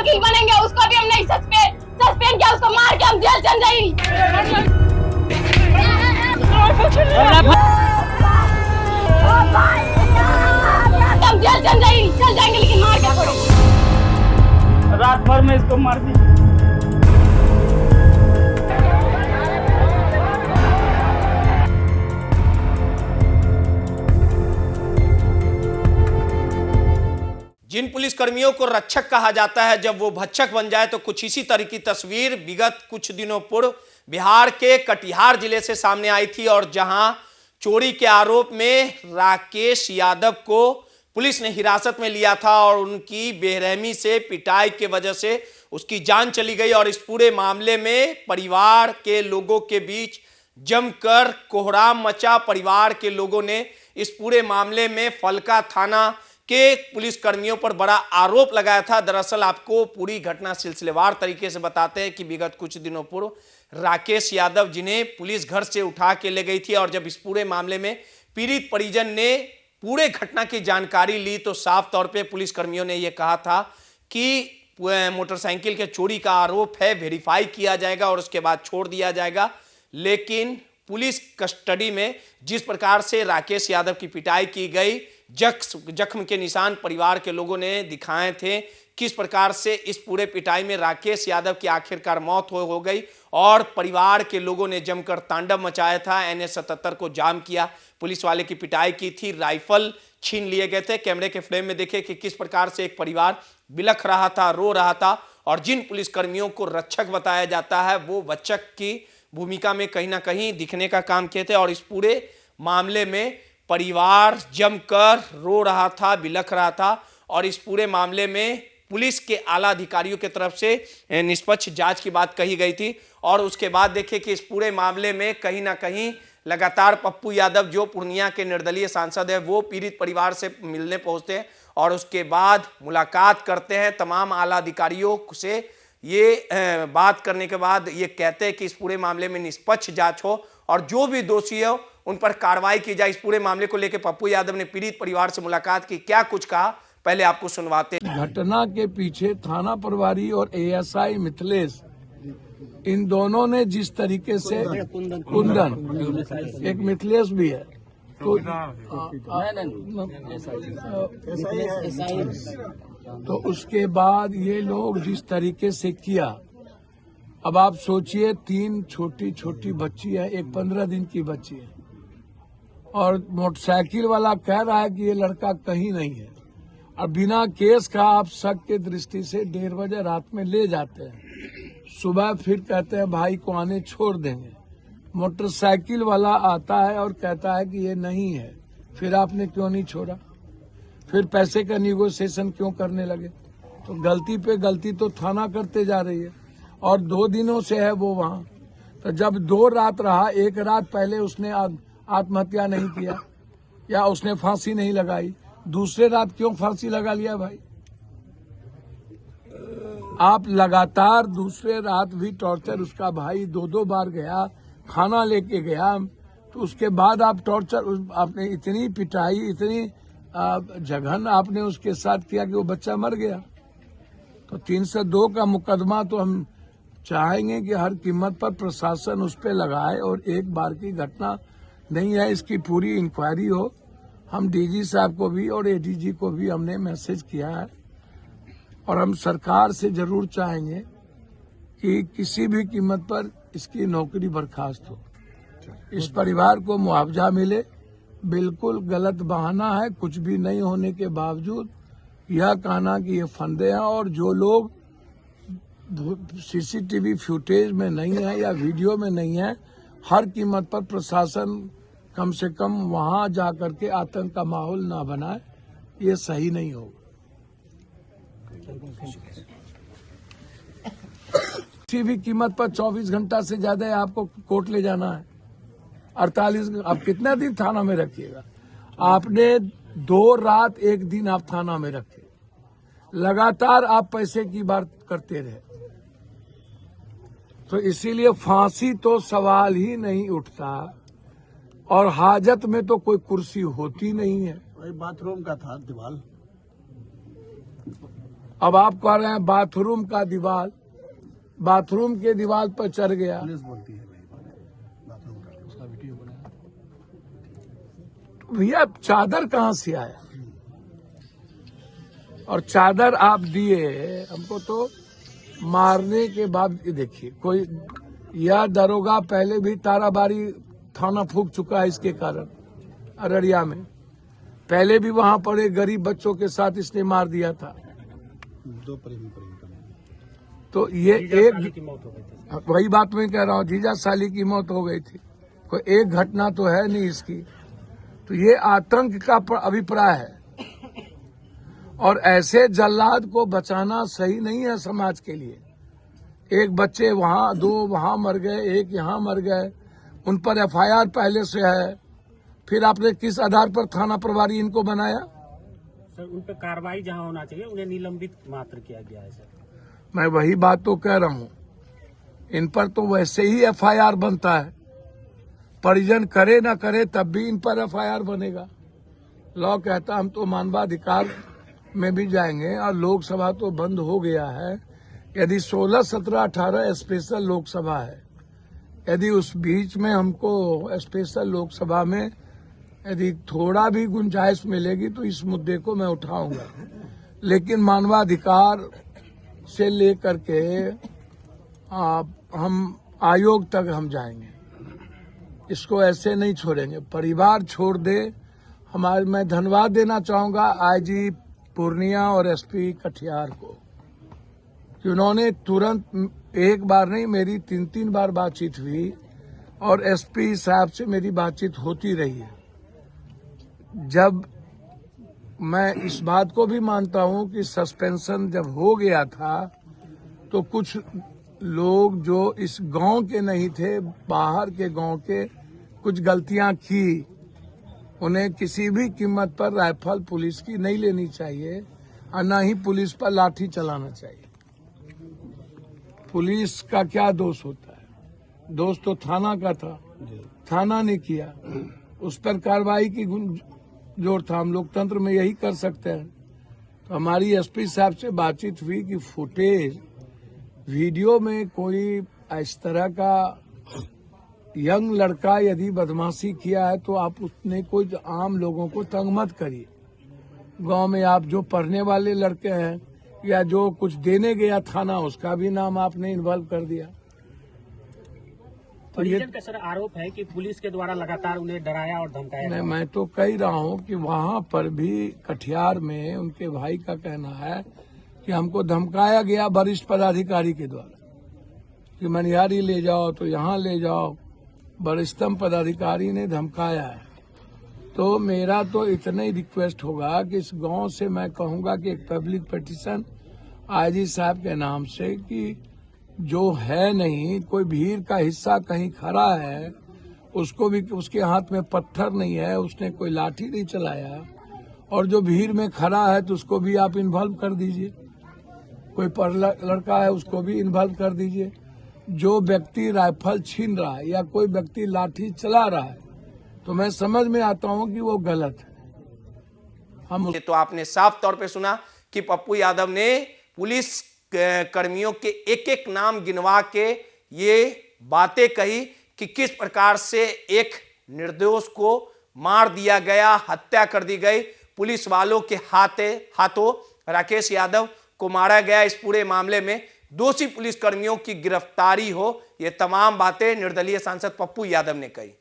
वकील बनेंगे, उसको भी हम नहीं सस्पेंड किया, उसको मार के हम जेल चल जाएंगे। हम जेल चल जाएंगे लेकिन मार के छोड़ेंगे। रात भर में इसको मार दी। जिन पुलिसकर्मियों को रक्षक कहा जाता है, जब वो भक्षक बन जाए तो कुछ इसी तरह की तस्वीर विगत कुछ दिनों पूर्व बिहार के कटिहार जिले से सामने आई थी, और जहां चोरी के आरोप में राकेश यादव को पुलिस ने हिरासत में लिया था और उनकी बेरहमी से पिटाई के वजह से उसकी जान चली गई। और इस पूरे मामले में परिवार के लोगों के बीच जमकर कोहराम मचा। परिवार के लोगों ने इस पूरे मामले में फलका थाना के पुलिसकर्मियों पर बड़ा आरोप लगाया था। दरअसल आपको पूरी घटना सिलसिलेवार तरीके से बताते हैं कि विगत कुछ दिनों पूर्व राकेश यादव, जिन्हें पुलिस घर से उठा के ले गई थी, और जब इस पूरे मामले में पीड़ित परिजन ने पूरे घटना की जानकारी ली तो साफ तौर पे पुलिसकर्मियों ने यह कहा था कि मोटरसाइकिल के चोरी का आरोप है, वेरीफाई किया जाएगा और उसके बाद छोड़ दिया जाएगा। लेकिन पुलिस कस्टडी में जिस प्रकार से राकेश यादव की पिटाई की गई, जख्म के निशान परिवार के लोगों ने दिखाए थे, किस प्रकार से इस पूरे पिटाई में राकेश यादव की आखिरकार मौत हो गई, और परिवार के लोगों ने जमकर तांडव मचाया था। NH 77 को जाम किया, पुलिस वाले की पिटाई की थी, राइफल छीन लिए गए थे। कैमरे के फ्रेम में देखे कि किस प्रकार से एक परिवार बिलख रहा था, रो रहा था, और जिन पुलिसकर्मियों को रक्षक बताया जाता है वो बच्चक की भूमिका में कहीं ना कहीं दिखने का काम किए थे। और इस पूरे मामले में परिवार जमकर रो रहा था, बिलख रहा था, और इस पूरे मामले में पुलिस के आला अधिकारियों की तरफ से निष्पक्ष जांच की बात कही गई थी। और उसके बाद देखिए कि इस पूरे मामले में कहीं ना कहीं लगातार पप्पू यादव, जो पूर्णिया के निर्दलीय सांसद है, वो पीड़ित परिवार से मिलने पहुंचते हैं और उसके बाद मुलाकात करते हैं तमाम आला अधिकारियों से। ये बात करने के बाद ये कहते हैं कि इस पूरे मामले में निष्पक्ष जांच हो और जो भी दोषी हो उन पर कार्रवाई की जाए। इस पूरे मामले को लेकर पप्पू यादव ने पीड़ित परिवार से मुलाकात की, क्या कुछ कहा पहले आपको सुनवाते। घटना के पीछे थाना प्रभारी और ASI मिथिलेश, इन दोनों ने जिस तरीके से कुंदन, एक मिथिलेश भी है, तो उसके बाद ये लोग जिस तरीके से किया, अब आप सोचिए 3 छोटी छोटी बच्ची है, एक 15 दिन की बच्ची है, और मोटरसाइकिल वाला कह रहा है कि ये लड़का कहीं नहीं है, और बिना केस का आप शक के दृष्टि से 1:30 बजे रात में ले जाते हैं, सुबह फिर कहते हैं भाई को आने छोड़ देंगे। मोटरसाइकिल वाला आता है और कहता है कि ये नहीं है, फिर आपने क्यों नहीं छोड़ा, फिर पैसे का निगोशिएशन क्यों करने लगे। तो गलती पे गलती तो थाना करते जा रही है, और 2 दिनों से है वो वहाँ। तो जब 2 रात रहा, 1 रात पहले उसने आत्महत्या नहीं किया या उसने फांसी नहीं लगाई, दूसरे रात क्यों फांसी लगा लिया भाई। आप लगातार दूसरे रात भी टॉर्चर, उसका भाई 2-2 बार गया, खाना लेके गया, तो उसके बाद आप टॉर्चर, आपने इतनी पिटाई, इतनी जघन आपने उसके साथ किया कि वो बच्चा मर गया। तो 302 का मुकदमा तो हम चाहेंगे कि हर कीमत पर प्रशासन उस पर लगाए, और एक बार की घटना नहीं है, इसकी पूरी इंक्वायरी हो। हम DG साहब को भी और ADG को भी हमने मैसेज किया है, और हम सरकार से जरूर चाहेंगे कि किसी भी कीमत पर इसकी नौकरी बर्खास्त हो, इस परिवार को मुआवजा मिले। बिल्कुल गलत बहाना है, कुछ भी नहीं होने के बावजूद यह कहना कि ये फंदे हैं, और जो लोग CCTV फुटेज में नहीं है या वीडियो में नहीं है, हर कीमत पर प्रशासन कम से कम वहां जाकर के आतंक का माहौल ना बनाए, ये सही नहीं होगा। किसी भी कीमत पर 24 घंटा से ज्यादा आपको कोर्ट ले जाना है, 48, आप कितना दिन थाना में रखिएगा। आपने 2 रात 1 दिन आप थाना में रखे, लगातार आप पैसे की बात करते रहे, तो इसीलिए फांसी तो सवाल ही नहीं उठता, और हाजत में तो कोई कुर्सी होती नहीं है। बाथरूम का था दीवार। अब आप कह रहे हैं बाथरूम का दीवार, बाथरूम के दीवार पर चढ़ गया। पुलिस बोलती है बाथरूम का उसका वीडियो बनाया। भैया चादर कहाँ से आया? और चादर आप दिए हमको तो मारने के बाद। देखिए कोई यह दरोगा पहले भी ताराबाड़ी थाना फूंक चुका है इसके कारण। अररिया में पहले भी वहां पर एक गरीब बच्चों के साथ इसने मार दिया था। 2 प्रेमी तो ये एक वही बात मैं कह रहा हूँ, जीजा साली की मौत हो गई थी। कोई एक घटना तो है नहीं इसकी। तो ये आतंक का अभिप्राय है और ऐसे जल्लाद को बचाना सही नहीं है समाज के लिए। एक बच्चे वहाँ, 2 वहाँ मर गए, 1 यहाँ मर गए, उन पर एफआईआर पहले से है। फिर आपने किस आधार पर थाना प्रभारी इनको बनाया? सर उन पर कार्रवाई जहां होना चाहिए उन्हें निलंबित मात्र किया गया है। सर मैं वही बात तो कह रहा हूँ, इन पर तो वैसे ही एफआईआर बनता है। परिजन करे ना करे तब भी इन पर एफआईआर बनेगा। लॉ कहता हम तो मानवाधिकार में भी जाएंगे और लोकसभा तो बंद हो गया है। यदि 16, 17, 18 स्पेशल लोकसभा है, यदि उस बीच में हमको स्पेशल लोकसभा में यदि थोड़ा भी गुंजाइश मिलेगी तो इस मुद्दे को मैं उठाऊंगा। लेकिन मानवाधिकार से लेकर के हम आयोग तक हम जाएंगे, इसको ऐसे नहीं छोड़ेंगे। परिवार छोड़ दे हमारे। मैं धन्यवाद देना चाहूंगा आईजी पूर्णिया और एसपी कटिहार को कि उन्होंने तुरंत, एक बार नहीं मेरी 3 बार बातचीत हुई और एसपी साहब से मेरी बातचीत होती रही है। जब मैं इस बात को भी मानता हूं कि सस्पेंशन जब हो गया था तो कुछ लोग जो इस गांव के नहीं थे, बाहर के गांव के, कुछ गलतियां की। उन्हें किसी भी कीमत पर राइफल पुलिस की नहीं लेनी चाहिए और न ही पुलिस पर लाठी चलाना चाहिए। पुलिस का क्या दोष होता है? दोष तो थाना का था, थाना ने किया, उस पर कार्रवाई की जोर था। हम लोकतंत्र में यही कर सकते हैं। तो हमारी एसपी साहब से बातचीत हुई कि फुटेज वीडियो में कोई इस तरह का यंग लड़का यदि बदमाशी किया है तो आप उसने कोई आम लोगों को तंग मत करिए। गांव में आप जो पढ़ने वाले लड़के हैं या जो कुछ देने गया थाना, उसका भी नाम आपने इन्वॉल्व कर दिया। तो ये का सर आरोप है कि पुलिस के द्वारा लगातार उन्हें डराया और धमकाया। नहीं, मैं तो कह रहा हूँ कि वहाँ पर भी कटिहार में उनके भाई का कहना है कि हमको धमकाया गया वरिष्ठ पदाधिकारी के द्वारा कि मनिहारी ले जाओ तो यहाँ ले जाओ। वरिष्ठतम पदाधिकारी ने धमकाया है। तो मेरा तो इतना ही रिक्वेस्ट होगा कि इस गांव से मैं कहूंगा कि एक पब्लिक पिटीशन आईजी साहब के नाम से कि जो है नहीं, कोई भीड़ का हिस्सा कहीं खड़ा है, उसको भी, उसके हाथ में पत्थर नहीं है, उसने कोई लाठी नहीं चलाया और जो भीड़ में खड़ा है तो उसको भी आप इन्वॉल्व कर दीजिए। कोई पढ़ लड़का है उसको भी इन्वॉल्व कर दीजिए। जो व्यक्ति राइफल छीन रहा है या कोई व्यक्ति लाठी चला रहा है तो मैं समझ में आता हूं कि वो गलत है। तो आपने साफ तौर पे सुना कि पप्पू यादव ने पुलिस कर्मियों के एक एक नाम गिनवा के ये बातें कही कि किस प्रकार से एक निर्दोष को मार दिया गया, हत्या कर दी गई। पुलिस वालों के हाथों राकेश यादव को मारा गया। इस पूरे मामले में दोषी पुलिस कर्मियों की गिरफ्तारी हो, ये तमाम बातें निर्दलीय सांसद पप्पू यादव ने कही।